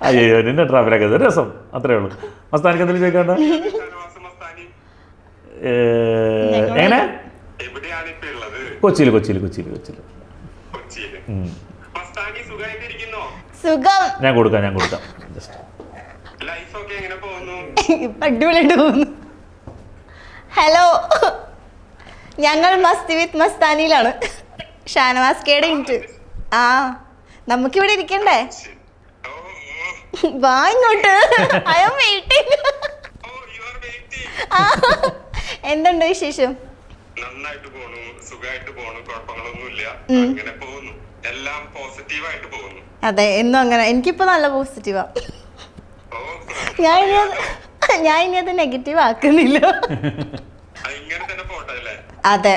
അയ്യോ നിന്നെ ട്രാവലൊക്കെ രസം അത്രേ ഉള്ളൂ. മസ്താനിക്ക് എന്തെങ്കിലും ചോദിക്കണ്ട? എങ്ങനെ? കൊച്ചിയിൽ. സുഖം. ഞാൻ കൊടുക്കാം ജസ്റ്റ്. ഇപ്പൊ അടിപൊളിയായിട്ട് പോകുന്നു. ഹലോ, ഞങ്ങൾ മസ്തി വിത്ത് മസ്താനിയിലാണ്. ഷാനവാസ് കേടെ ഇൻറ്റ്. ആ നമുക്കിവിടെ ഇരിക്കണ്ടേ? വാ ഇങ്ങോട്ട്. I am waiting. എന്തുണ്ട് വിശേഷം? നന്നായിട്ട് പോണു, സുഖമായിട്ട് പോണു, കുഴപ്പങ്ങളൊന്നുമില്ല, അങ്ങനെ പോകുന്നു, എല്ലാം പോസിറ്റീവായിട്ട് പോകുന്നു. അതെ, എന്നും അങ്ങനെ. എനിക്കിപ്പോ നല്ല പോസിറ്റീവാ. ഞാൻ ഇനി അത് നെഗറ്റീവ് ആക്കുന്നില്ല. ഇങ്ങനെ തന്നെ പോട്ടെ അല്ലേ? അതെ.